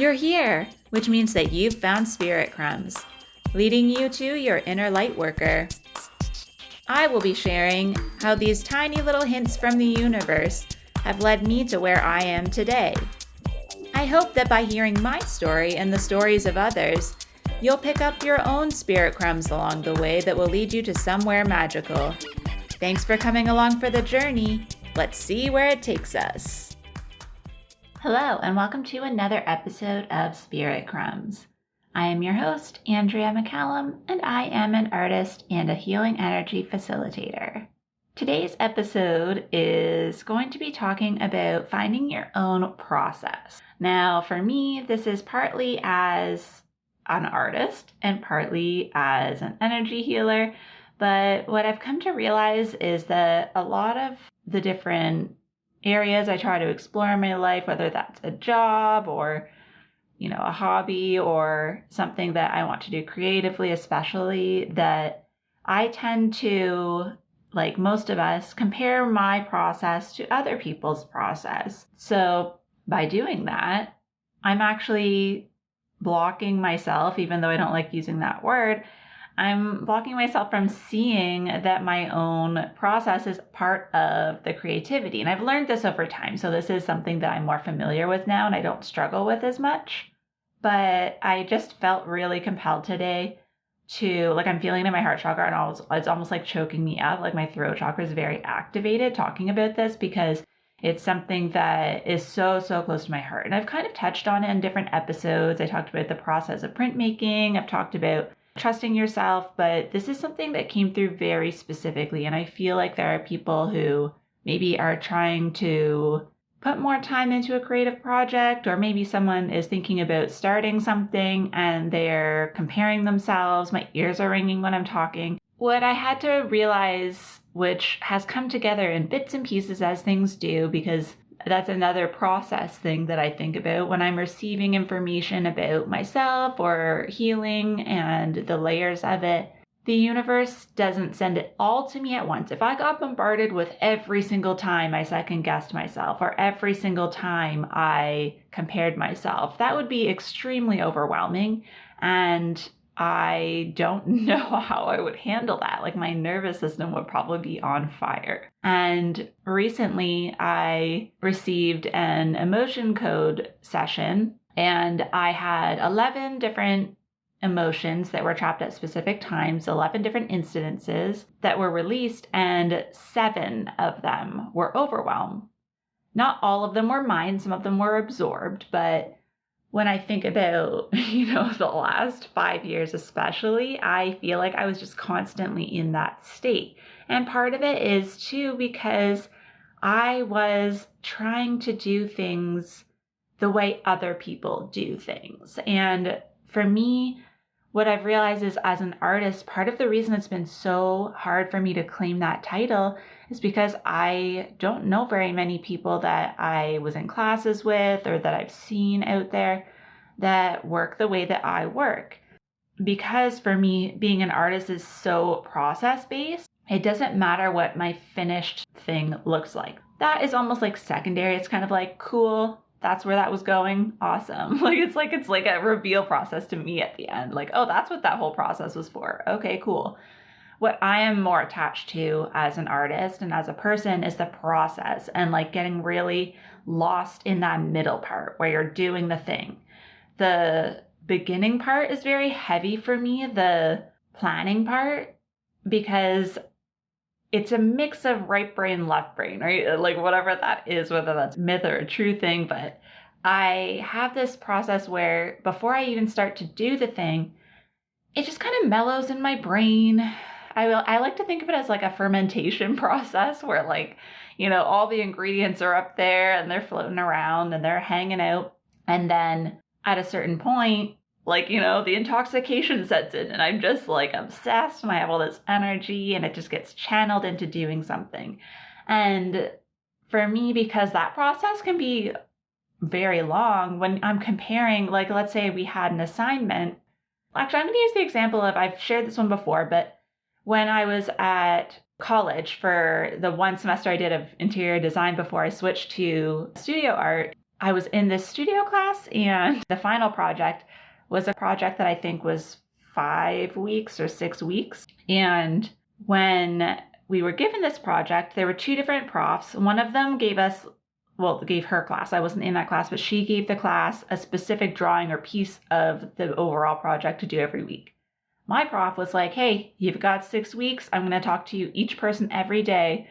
You're here, which means that you've found Spirit Crumbs, leading you to your inner light worker. I will be sharing how these tiny little hints from the universe have led me to where I am today. I hope that by hearing my story and the stories of others, you'll pick up your own spirit crumbs along the way that will lead you to somewhere magical. Thanks for coming along for the journey. Let's see where it takes us. Hello, and welcome to another episode of Spirit Crumbs. I am your host, 𝗟𝗲𝘁'𝘀, and I am an artist and a healing energy facilitator. Today's episode is going to be talking about finding your own process. Now, for me, this is partly as an artist and partly as an energy healer, but what I've come to realize is that a lot of the different areas I try to explore in my life, whether that's a job or, a hobby or something that I want to do creatively, especially, that I tend to, like most of us, compare my process to other people's process. So by doing that, I'm actually blocking myself, even though I don't like using that word, I'm blocking myself from seeing that my own process is part of the creativity. And I've learned this over time. So this is something that I'm more familiar with now and I don't struggle with as much. But I just felt really compelled today to, I'm feeling it in my heart chakra and it's almost like choking me up. Like my throat chakra is very activated talking about this because it's something that is so close to my heart. And I've kind of touched on it in different episodes. I talked about the process of printmaking. I've talked about trusting yourself, but this is something that came through very specifically. And I feel like there are people who maybe are trying to put more time into a creative project, or maybe someone is thinking about starting something and they're comparing themselves. My ears are ringing when I'm talking. What I had to realize, which has come together in bits and pieces as things do, because that's another process thing that I think about when I'm receiving information about myself or healing and the layers of it. The universe doesn't send it all to me at once. If I got bombarded with every single time I second-guessed myself or every single time I compared myself, that would be extremely overwhelming, and I don't know how I would handle that. Like my nervous system would probably be on fire. And recently I received an emotion code session and I had 11 different emotions that were trapped at specific times, 11 different incidences that were released, and 7 of them were overwhelm. Not all of them were mine, some of them were absorbed, but when I think about, the last 5 years especially, I feel like I was just constantly in that state. And part of it is too because I was trying to do things the way other people do things. And for me, what I've realized is as an artist, part of the reason it's been so hard for me to claim that title is because I don't know very many people that I was in classes with or that I've seen out there that work the way that I work. Because for me, being an artist is so process-based, it doesn't matter what my finished thing looks like. That is almost like secondary. It's kind of like, cool, that's where that was going. Awesome. It's like a reveal process to me at the end. Like, oh, that's what that whole process was for. Okay, cool. What I am more attached to as an artist and as a person is the process and getting really lost in that middle part where you're doing the thing. The beginning part is very heavy for me, the planning part, because it's a mix of right brain, left brain, right? Whatever that is, whether that's myth or a true thing. But I have this process where before I even start to do the thing, it just kind of mellows in my brain. I like to think of it as like a fermentation process where all the ingredients are up there and they're floating around and they're hanging out. And then at a certain point, the intoxication sets in and I'm just obsessed and I have all this energy and it just gets channeled into doing something. And for me, because that process can be very long, when I'm comparing, let's say we had an assignment. Actually, I'm going to use the example of, I've shared this one before, but when I was at college for the one semester I did of interior design before I switched to studio art, I was in this studio class, and the final project was a project that I think was 5 weeks or 6 weeks. And when we were given this project, there were 2 different profs. One of them gave her class. I wasn't in that class, but she gave the class a specific drawing or piece of the overall project to do every week. My prof was like, hey, you've got 6 weeks. I'm going to talk to you, each person, every day.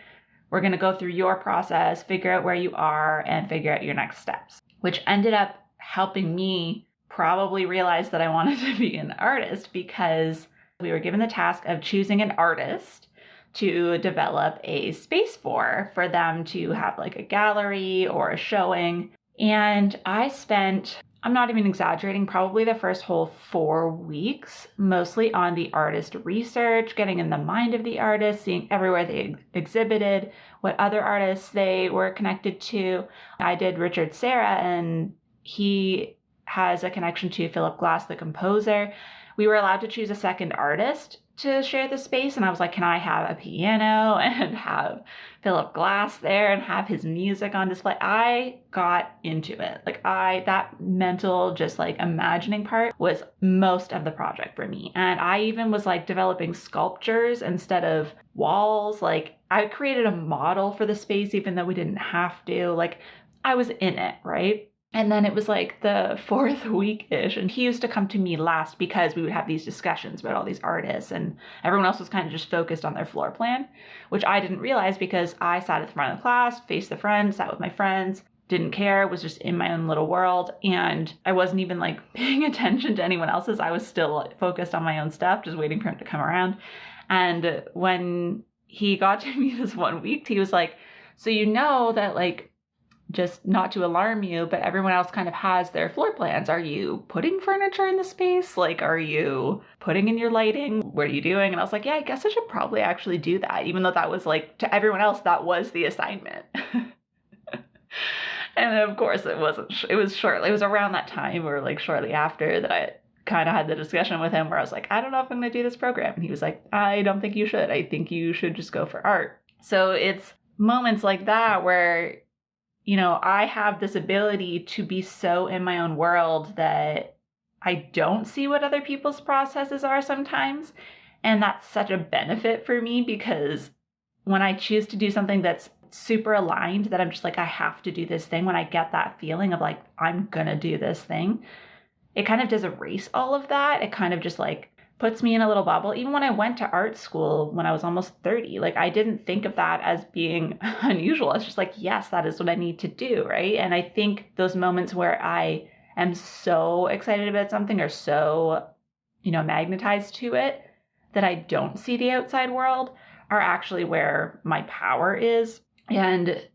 We're going to go through your process, figure out where you are, and figure out your next steps, which ended up helping me probably realize that I wanted to be an artist, because we were given the task of choosing an artist to develop a space for them to have like a gallery or a showing. And I spent, I'm not even exaggerating, probably the first whole 4 weeks, mostly on the artist research, getting in the mind of the artist, seeing everywhere they exhibited, what other artists they were connected to. I did Richard Serra, and he has a connection to Philip Glass, the composer. We were allowed to choose a second artist to share the space, and I was like, can I have a piano and have Philip Glass there and have his music on display? I got into it. Like that mental, just like imagining part was most of the project for me. And I even was like developing sculptures instead of walls. Like I created a model for the space, even though we didn't have to. Like I was in it, right? And then it was like the 4th week-ish, and he used to come to me last because we would have these discussions about all these artists, and everyone else was kind of just focused on their floor plan, which I didn't realize because I sat at the front of the class, faced the front, sat with my friends, didn't care, was just in my own little world, and I wasn't even like paying attention to anyone else's. I was still focused on my own stuff, just waiting for him to come around. And when he got to me this 1 week, he was like, so you know that like, just not to alarm you, but everyone else kind of has their floor plans. Are you putting furniture in the space? Like, are you putting in your lighting? What are you doing? And I was like, yeah, I guess I should probably actually do that, even though that was like, to everyone else, that was the assignment. And of course it wasn't, it was around that time or like shortly after that I kind of had the discussion with him where I was like, I don't know if I'm going to do this program. And he was like, I don't think you should. I think you should just go for art. So it's moments like that where, you know, I have this ability to be so in my own world that I don't see what other people's processes are sometimes. And that's such a benefit for me, because when I choose to do something that's super aligned, that I'm just like, I have to do this thing, when I get that feeling of like, I'm gonna do this thing, it kind of does erase all of that. It kind of just like puts me in a little bubble. Even when I went to art school when I was almost 30, like I didn't think of that as being unusual. It's just like, yes, that is what I need to do, right? And I think those moments where I am so excited about something or so, you know, magnetized to it that I don't see the outside world are actually where my power is. And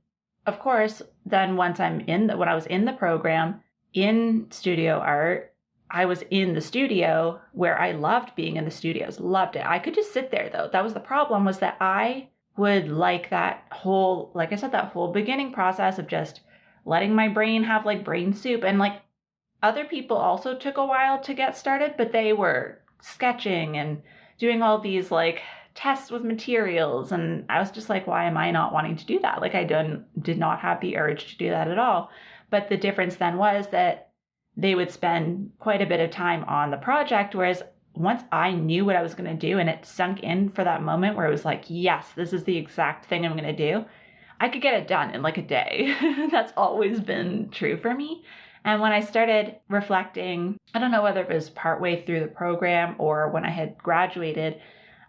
of course, then once when I was in the program in studio art, I was in the studio where I loved being in the studios, loved it. I could just sit there though. That was the problem, was that I would like that whole, like I said, that whole beginning process of just letting my brain have like brain soup. And like other people also took a while to get started, but they were sketching and doing all these like tests with materials. And I was just like, why am I not wanting to do that? Like I did not have the urge to do that at all. But the difference then was that they would spend quite a bit of time on the project, whereas once I knew what I was going to do and it sunk in for that moment where it was like, yes, this is the exact thing I'm going to do, I could get it done in like a day. That's always been true for me. And when I started reflecting, I don't know whether it was partway through the program or when I had graduated,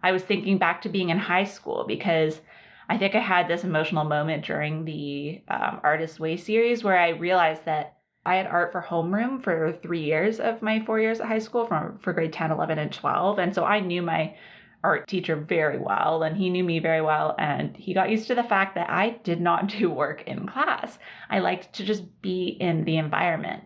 I was thinking back to being in high school, because I think I had this emotional moment during the Artist's Way series where I realized that I had art for homeroom for 3 years of my 4 years at high school for grade 10, 11, and 12. And so I knew my art teacher very well, and he knew me very well. And he got used to the fact that I did not do work in class. I liked to just be in the environment.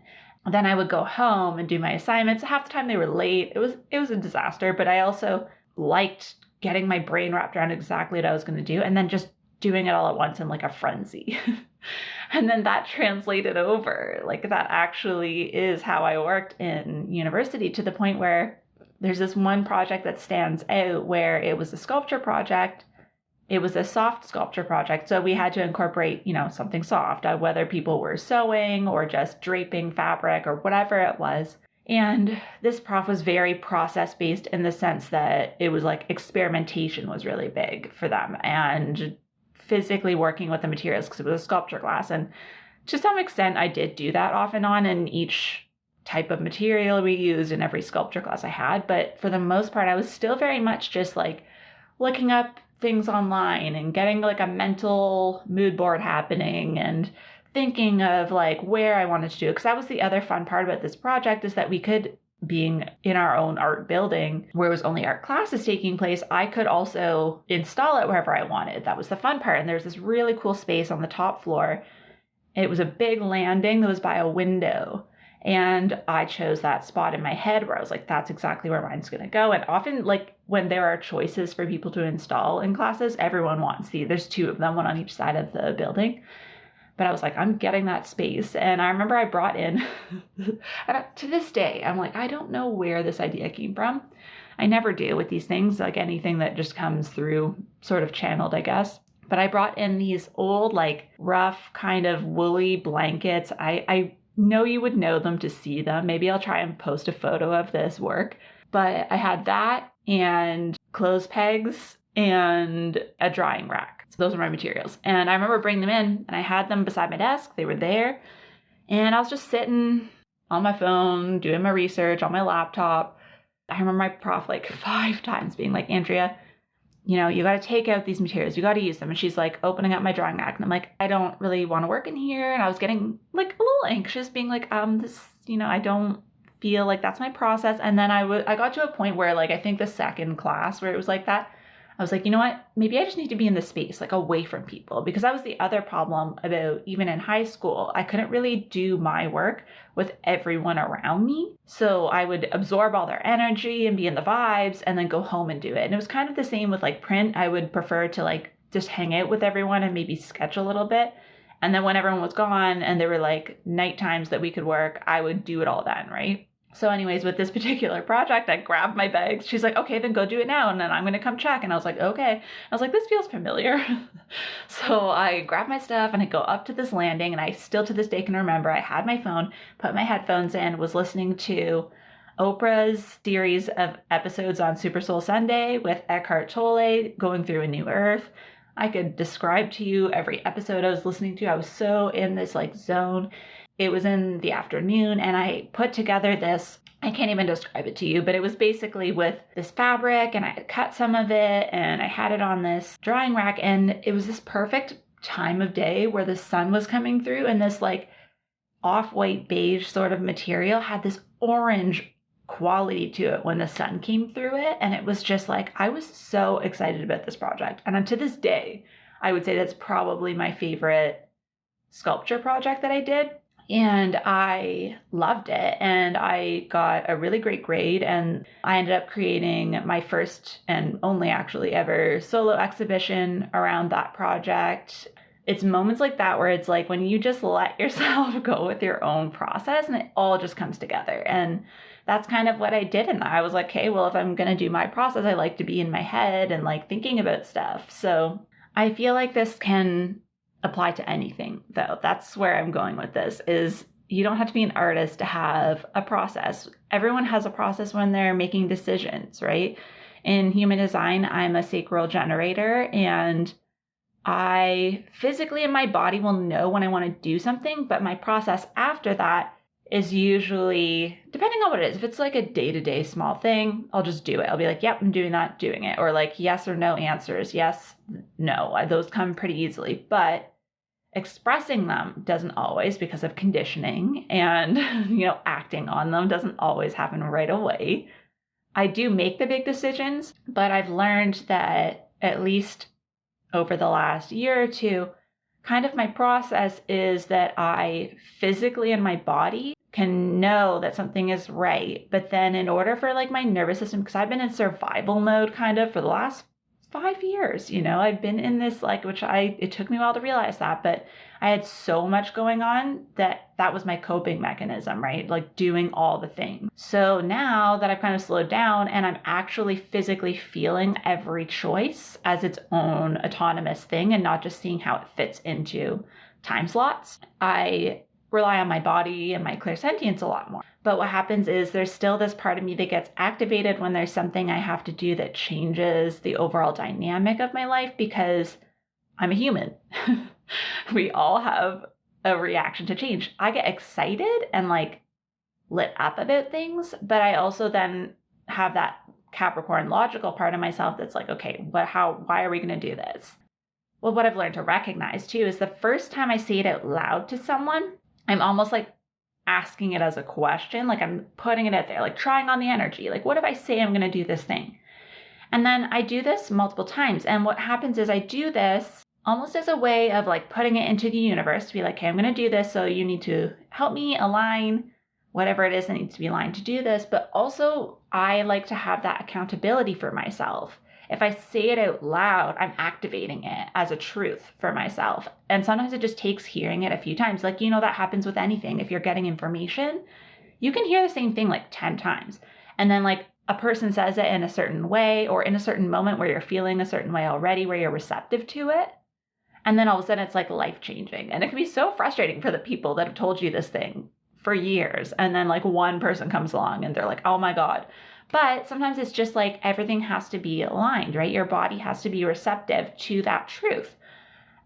Then I would go home and do my assignments. Half the time they were late. It was a disaster, but I also liked getting my brain wrapped around exactly what I was going to do and then just doing it all at once in like a frenzy. And then that translated over. Like that actually is how I worked in university, to the point where there's this one project that stands out where it was a sculpture project it was a soft sculpture project. So we had to incorporate, something soft, whether people were sewing or just draping fabric or whatever it was. And this prof was very process-based in the sense that it was like experimentation was really big for them and physically working with the materials because it was a sculpture class. And to some extent, I did do that off and on in each type of material we used in every sculpture class I had. But for the most part, I was still very much just like looking up things online and getting like a mental mood board happening and thinking of like where I wanted to do it. Because that was the other fun part about this project, is that we could, being in our own art building where it was only art classes taking place, I could also install it wherever I wanted. That was the fun part. And there's this really cool space on the top floor. It was a big landing that was by a window. And I chose that spot in my head where I was like, that's exactly where mine's going to go. And often, like, when there are choices for people to install in classes, everyone wants there's 2 of them, one on each side of the building. But I was like, I'm getting that space. And I remember I brought in, to this day, I'm like, I don't know where this idea came from. I never do with these things, like anything that just comes through sort of channeled, I guess. But I brought in these old, like, rough kind of woolly blankets. I know you would know them to see them. Maybe I'll try and post a photo of this work. But I had that and clothes pegs and a drying rack. So those were my materials. And I remember bringing them in and I had them beside my desk. They were there. And I was just sitting on my phone, doing my research on my laptop. I remember my prof like 5 times being like, Andrea, you got to take out these materials. You got to use them. And she's like opening up my drawing rack. And I'm like, I don't really want to work in here. And I was getting like a little anxious, being like, I don't feel like that's my process. And then I got to a point where, like, I think the second class where it was like that, I was like, you know what, maybe I just need to be in this space, like away from people, because that was the other problem about even in high school. I couldn't really do my work with everyone around me. So I would absorb all their energy and be in the vibes and then go home and do it. And it was kind of the same with like print. I would prefer to like just hang out with everyone and maybe sketch a little bit. And then when everyone was gone and there were like night times that we could work, I would do it all then, right? So anyways, with this particular project, I grabbed my bags. She's like, okay, then go do it now. And then I'm going to come check. And I was like, okay. I was like, this feels familiar. So I grabbed my stuff and I go up to this landing. And I still to this day can remember I had my phone, put my headphones in, was listening to Oprah's series of episodes on Super Soul Sunday with 𝗟𝗏𝘁 going through a new earth. I could describe to you every episode I was listening to. I was so in this like zone. It was in the afternoon and I put together this, I can't even describe it to you, but it was basically with this fabric and I had cut some of it and I had it on this drying rack, and it was this perfect time of day where the sun was coming through and this like off-white beige sort of material had this orange quality to it when the sun came through it. And it was just like, I was so excited about this project. And to this day, I would say that's probably my favorite sculpture project that I did. And I loved it, and I got a really great grade, and I ended up creating my first and only actually ever solo exhibition around that project. It's moments like that where it's like when you just let yourself go with your own process and it all just comes together. And that's kind of what I did in that. I was like, okay, well, if I'm going to do my process, I like to be in my head and like thinking about stuff. So I feel like this can apply to anything, though. That's where I'm going with this, is you don't have to be an artist to have a process. Everyone has a process when they're making decisions, right? In human design, I'm a sacral generator, and I physically in my body will know when I want to do something, but my process after that is usually, depending on what it is, if it's like a day-to-day small thing, I'll just do it. I'll be like, yep, I'm doing that, doing it. Or like yes or no answers. Yes, no. Those come pretty easily. But expressing them doesn't always, because of conditioning, and, acting on them doesn't always happen right away. I do make the big decisions, but I've learned that at least over the last year or two, kind of my process is that I physically in my body can know that something is right. But then in order for like my nervous system, because I've been in survival mode kind of for the last 5 years, I've been in this, it took me a while to realize that, but I had so much going on that was my coping mechanism, right? Like doing all the things. So now that I've kind of slowed down and I'm actually physically feeling every choice as its own autonomous thing and not just seeing how it fits into time slots, I rely on my body and my clairsentience a lot more. But what happens is there's still this part of me that gets activated when there's something I have to do that changes the overall dynamic of my life because I'm a human. We all have a reaction to change. I get excited and lit up about things, but I also then have that Capricorn logical part of myself that's like, okay, why are we going to do this? Well, what I've learned to recognize too is the first time I say it out loud to someone, I'm almost asking it as a question, I'm putting it out there, trying on the energy. What if I say I'm going to do this thing? And then I do this multiple times. And what happens is I do this almost as a way of putting it into the universe to be okay, I'm going to do this. So you need to help me align whatever it is that needs to be aligned to do this. But also I like to have that accountability for myself. If I say it out loud, I'm activating it as a truth for myself. And sometimes it just takes hearing it a few times. That happens with anything. If you're getting information, you can hear the same thing 10 times. And then a person says it in a certain way or in a certain moment where you're feeling a certain way already, where you're receptive to it. And then all of a sudden it's life-changing. And it can be so frustrating for the people that have told you this thing for years. And then one person comes along and they're like, oh my God. But sometimes it's just everything has to be aligned, right? Your body has to be receptive to that truth.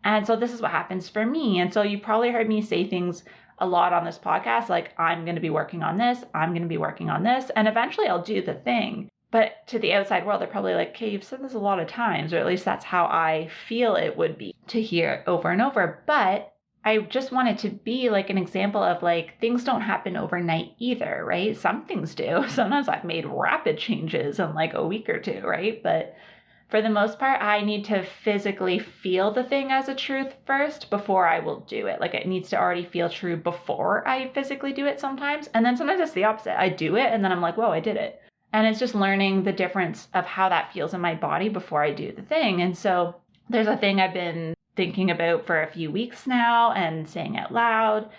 And so this is what happens for me. And so you probably heard me say things a lot on this podcast, I'm going to be working on this, I'm going to be working on this, and eventually I'll do the thing. But to the outside world, they're probably okay, you've said this a lot of times, or at least that's how I feel it would be to hear over and over. But I just want it to be an example of things don't happen overnight either, right? Some things do. Sometimes I've made rapid changes in a week or two, right? But for the most part, I need to physically feel the thing as a truth first before I will do it. It needs to already feel true before I physically do it sometimes. And then sometimes it's the opposite. I do it and then I'm like, whoa, I did it. And it's just learning the difference of how that feels in my body before I do the thing. And so there's a thing I've been thinking about for a few weeks now and saying out loud,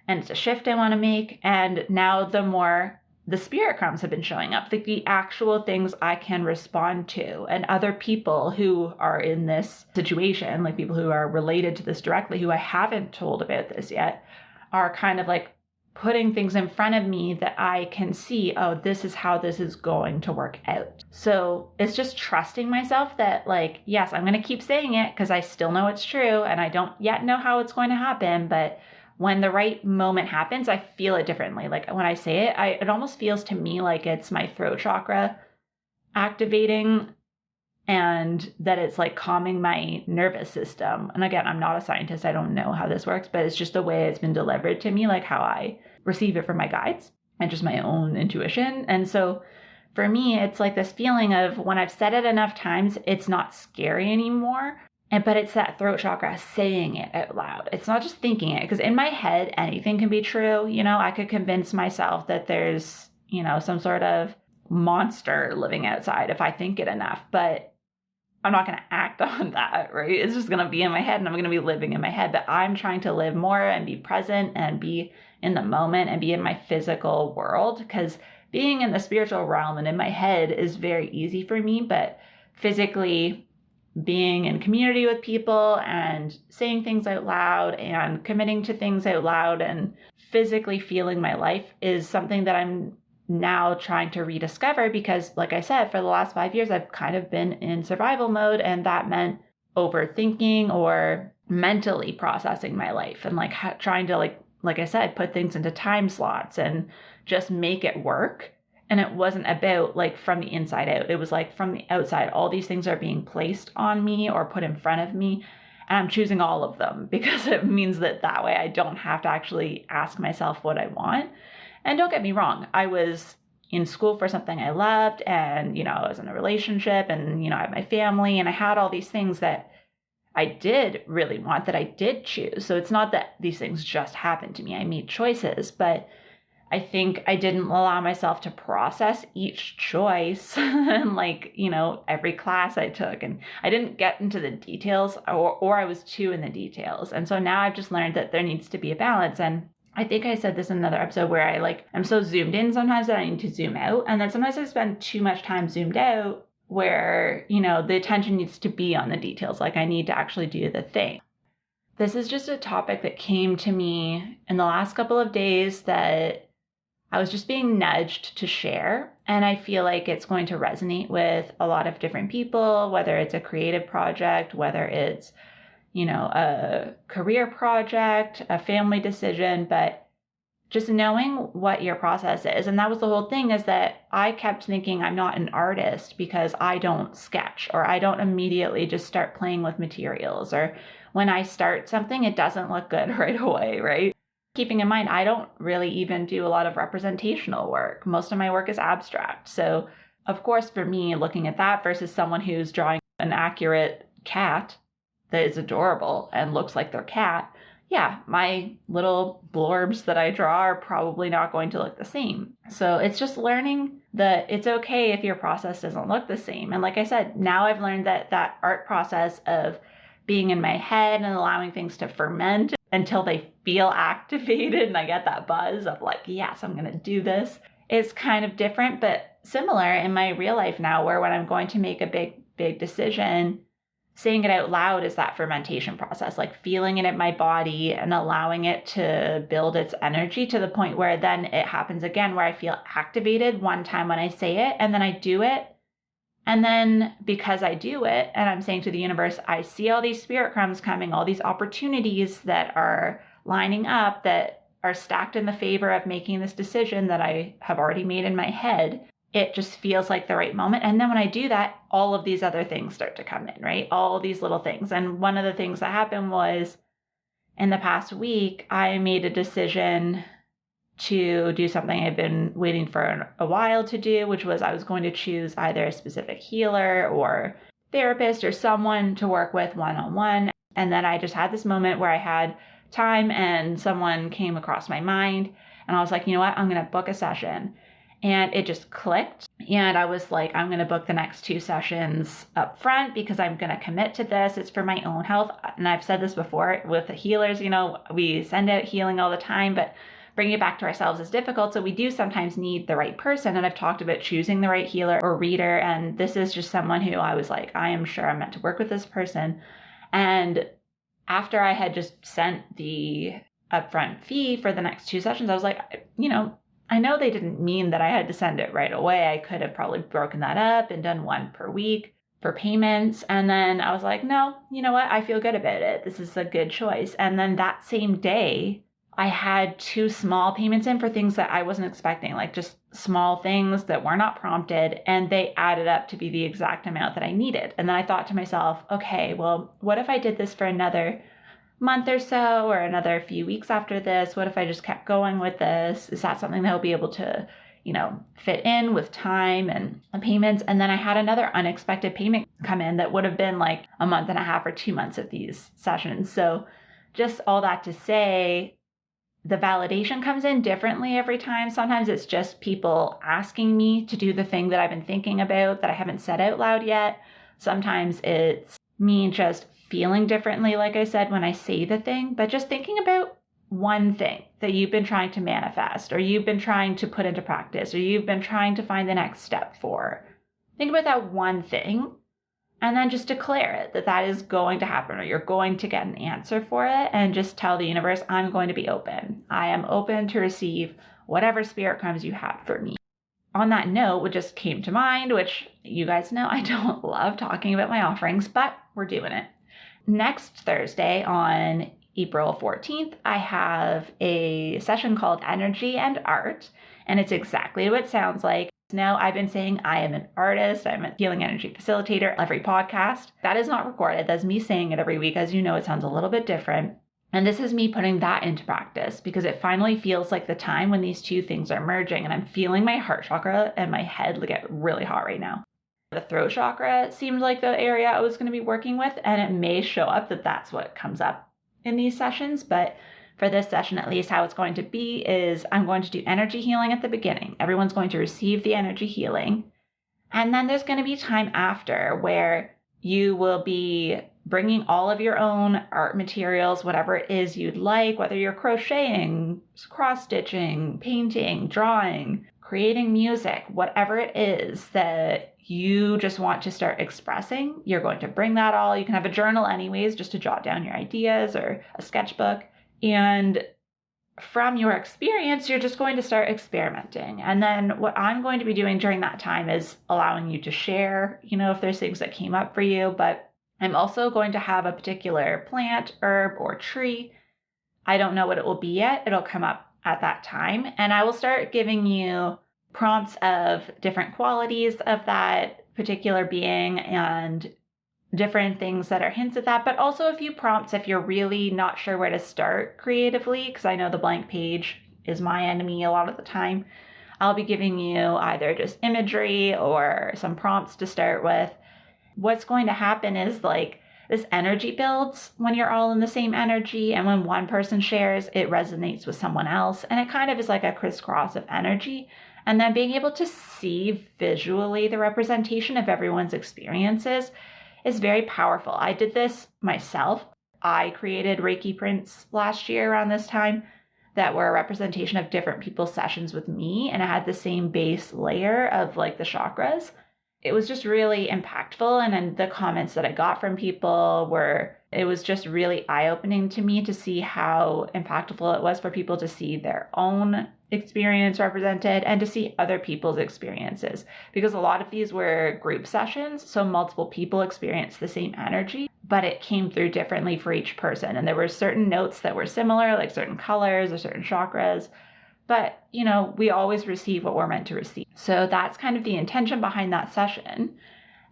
and it's a shift I want to make. And now the more the spirit crumbs have been showing up, the actual things I can respond to, and other people who are in this situation, people who are related to this directly, who I haven't told about this yet, are kind of putting things in front of me that I can see, oh, this is how this is going to work out. So it's just trusting myself that yes, I'm going to keep saying it because I still know it's true and I don't yet know how it's going to happen. But when the right moment happens, I feel it differently. When I say it, it almost feels to me like it's my throat chakra activating and that it's calming my nervous system. And again, I'm not a scientist. I don't know how this works, but it's just the way it's been delivered to me, how I receive it from my guides and just my own intuition. And so for me, it's this feeling of when I've said it enough times, it's not scary anymore. But it's that throat chakra saying it out loud. It's not just thinking it, because in my head, anything can be true. I could convince myself that there's, some sort of monster living outside if I think it enough, but I'm not going to act on that, right? It's just going to be in my head and I'm going to be living in my head. But I'm trying to live more and be present and be in the moment and be in my physical world, because being in the spiritual realm and in my head is very easy for me, but physically being in community with people and saying things out loud and committing to things out loud and physically feeling my life is something that I'm now trying to rediscover, because like I said, for the last 5 years, I've kind of been in survival mode, and that meant overthinking or mentally processing my life and trying to like I said, put things into time slots and just make it work. And it wasn't about from the inside out. It was from the outside, all these things are being placed on me or put in front of me. And I'm choosing all of them because it means that way I don't have to actually ask myself what I want. And don't get me wrong, I was in school for something I loved, and, I was in a relationship, and, I had my family, and I had all these things that I did really want, that I did choose. So it's not that these things just happened to me. I made choices, but I think I didn't allow myself to process each choice and every class I took. And I didn't get into the details or I was too in the details. And so now I've just learned that there needs to be a balance. And I think I said this in another episode where I'm so zoomed in sometimes that I need to zoom out. And then sometimes I spend too much time zoomed out where, the attention needs to be on the details. I need to actually do the thing. This is just a topic that came to me in the last couple of days that I was just being nudged to share. And I feel like it's going to resonate with a lot of different people, whether it's a creative project, whether it's, a career project, a family decision, but just knowing what your process is. And that was the whole thing, is that I kept thinking I'm not an artist because I don't sketch, or I don't immediately just start playing with materials, or when I start something, it doesn't look good right away, right? Keeping in mind, I don't really even do a lot of representational work. Most of my work is abstract. So of course, for me, looking at that versus someone who's drawing an accurate cat that is adorable and looks like their cat, yeah, my little blurbs that I draw are probably not going to look the same. So it's just learning that it's okay if your process doesn't look the same. And like I said, now I've learned that art process of being in my head and allowing things to ferment until they feel activated and I get that buzz of yes, I'm going to do this. It's kind of different, but similar in my real life now, where when I'm going to make a big decision, saying it out loud is that fermentation process, feeling it in my body and allowing it to build its energy to the point where then it happens again, where I feel activated one time when I say it, and then I do it. And then because I do it and I'm saying to the universe, I see all these spirit crumbs coming, all these opportunities that are lining up that are stacked in the favor of making this decision that I have already made in my head. It just feels like the right moment. And then when I do that, all of these other things start to come in, right? All these little things. And one of the things that happened was in the past week, I made a decision to do something I've been waiting for a while to do, which was I was going to choose either a specific healer or therapist or someone to work with one-on-one. And then I just had this moment where I had time and someone came across my mind and I was like, you know what, I'm going to book a session. And it just clicked. And I was like, I'm going to book the next 2 sessions up front because I'm going to commit to this. It's for my own health. And I've said this before with the healers, we send out healing all the time, but bringing it back to ourselves is difficult. So we do sometimes need the right person. And I've talked about choosing the right healer or reader. And this is just someone who I was like, I am sure I'm meant to work with this person. And after I had just sent the upfront fee for the next 2 sessions, I was like, I know they didn't mean that I had to send it right away. I could have probably broken that up and done 1 per week for payments. And then I was like, no, you know what? I feel good about it. This is a good choice. And then that same day, I had 2 small payments in for things that I wasn't expecting, just small things that were not prompted, and they added up to be the exact amount that I needed. And then I thought to myself, okay, well, what if I did this for another month or so, or another few weeks after this? What if I just kept going with this? Is that something that will be able to, fit in with time and payments? And then I had another unexpected payment come in that would have been a month and a half or 2 months of these sessions. So just all that to say, the validation comes in differently every time. Sometimes it's just people asking me to do the thing that I've been thinking about that I haven't said out loud yet. Sometimes it's me just feeling differently, like I said, when I say the thing, but just thinking about one thing that you've been trying to manifest, or you've been trying to put into practice, or you've been trying to find the next step for. Think about that one thing, and then just declare it that is going to happen, or you're going to get an answer for it, and just tell the universe, I'm going to be open. I am open to receive whatever spirit comes you have for me. On that note, what just came to mind, which you guys know I don't love talking about my offerings, but we're doing it. Next Thursday on April 14th, I have a session called Energy and Art, and it's exactly what it sounds like. Now, I've been saying I am an artist, I'm a healing energy facilitator every podcast. That is not recorded. That's me saying it every week. As you know, it sounds a little bit different. And this is me putting that into practice because it finally feels like the time when these 2 things are merging, and I'm feeling my heart chakra and my head get really hot right now. The throat chakra seemed like the area I was going to be working with, and it may show up that that's what comes up in these sessions, but for this session at least, how it's going to be is I'm going to do energy healing at the beginning. Everyone's going to receive the energy healing. And then there's going to be time after where you will be bringing all of your own art materials, whatever it is you'd like, whether you're crocheting, cross-stitching, painting, drawing, creating music, whatever it is that you just want to start expressing, you're going to bring that all. You can have a journal anyways, just to jot down your ideas, or a sketchbook. And from your experience, you're just going to start experimenting. And then what I'm going to be doing during that time is allowing you to share, if there's things that came up for you. But I'm also going to have a particular plant, herb, or tree. I don't know what it will be yet. It'll come up at that time. And I will start giving you prompts of different qualities of that particular being and different things that are hints at that, but also a few prompts if you're really not sure where to start creatively, because I know the blank page is my enemy a lot of the time. I'll be giving you either just imagery or some prompts to start with. What's going to happen is this energy builds when you're all in the same energy, and when one person shares, it resonates with someone else, and it kind of is like a crisscross of energy. And then being able to see visually the representation of everyone's experiences is very powerful. I did this myself. I created Reiki prints last year around this time that were a representation of different people's sessions with me, and it had the same base layer of the chakras. It was just really impactful, and then the comments that I got from people it was just really eye-opening to me to see how impactful it was for people to see their own experience represented and to see other people's experiences, because a lot of these were group sessions, so multiple people experienced the same energy, but it came through differently for each person. And there were certain notes that were similar, like certain colors or certain chakras, but we always receive what we're meant to receive. So that's kind of the intention behind that session.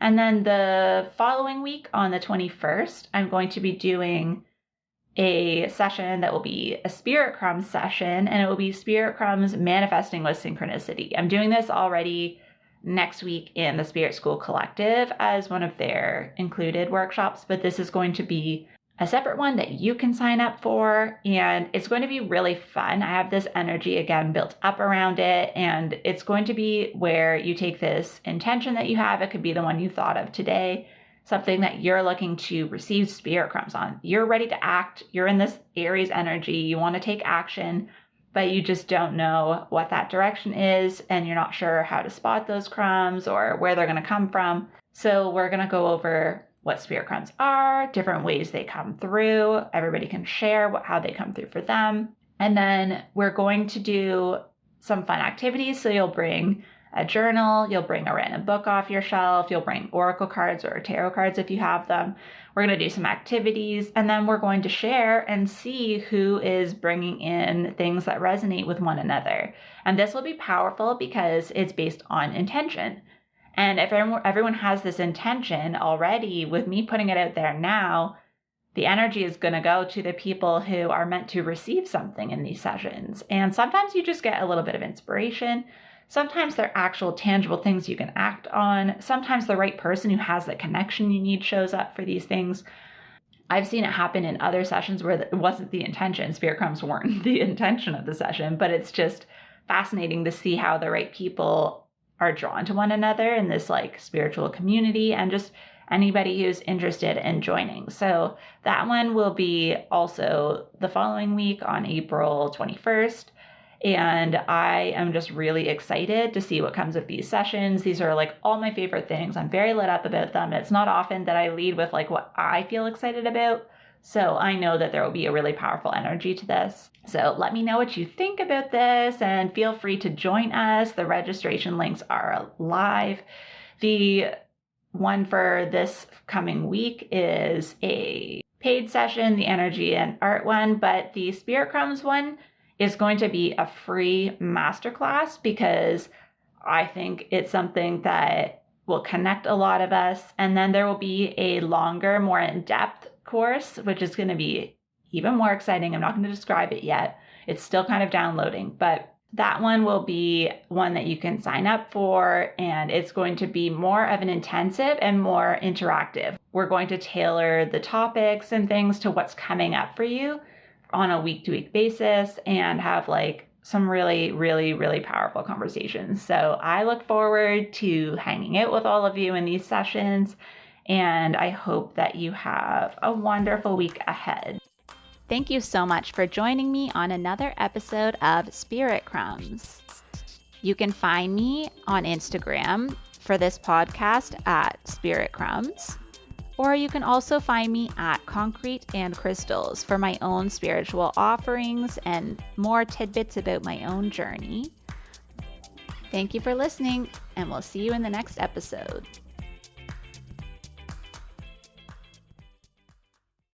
And then the following week on the 21st, I'm going to be doing a session that will be a Spirit Crumbs session, and it will be Spirit Crumbs Manifesting with Synchronicity. I'm doing this already next week in the Spirit School Collective as one of their included workshops, but this is going to be a separate one that you can sign up for, and it's going to be really fun. I have this energy again built up around it, and it's going to be where you take this intention that you have. It could be the one you thought of today, something that you're looking to receive spirit crumbs on. You're ready to act. You're in this Aries energy. You want to take action, but you just don't know what that direction is, and you're not sure how to spot those crumbs or where they're going to come from. So we're going to go over what spirit crumbs are, different ways they come through. Everybody can share how they come through for them. And then we're going to do some fun activities. So you'll bring a journal, you'll bring a random book off your shelf, you'll bring oracle cards or tarot cards if you have them. We're going to do some activities, and then we're going to share and see who is bringing in things that resonate with one another. And this will be powerful because it's based on intention. And if everyone has this intention already, with me putting it out there now, the energy is going to go to the people who are meant to receive something in these sessions. And sometimes you just get a little bit of inspiration. Sometimes they're actual tangible things you can act on. Sometimes the right person who has the connection you need shows up for these things. I've seen it happen in other sessions where it wasn't the intention. Spirit crumbs weren't the intention of the session, but it's just fascinating to see how the right people are drawn to one another in this spiritual community, and just anybody who's interested in joining. So that one will be also the following week on April 21st. And I am just really excited to see what comes of these sessions. These are all my favorite things. I'm very lit up about them. It's not often that I lead with what I feel excited about. So I know that there will be a really powerful energy to this. So let me know what you think about this, and feel free to join us. The registration links are live. The one for this coming week is a paid session, the energy and art one, but the Spirit Crumbs one is going to be a free masterclass because I think it's something that will connect a lot of us. And then there will be a longer, more in-depth course, which is going to be even more exciting. I'm not going to describe it yet. It's still kind of downloading, but that one will be one that you can sign up for, and it's going to be more of an intensive and more interactive. We're going to tailor the topics and things to what's coming up for you on a week-to-week basis and have like some really, really, really powerful conversations. So I look forward to hanging out with all of you in these sessions, and I hope that you have a wonderful week ahead. Thank you so much for joining me on another episode of Spirit Crumbs. You can find me on Instagram for this podcast at Spirit Crumbs, or you can also find me at Concrete and Crystals for my own spiritual offerings and more tidbits about my own journey. Thank you for listening, and we'll see you in the next episode.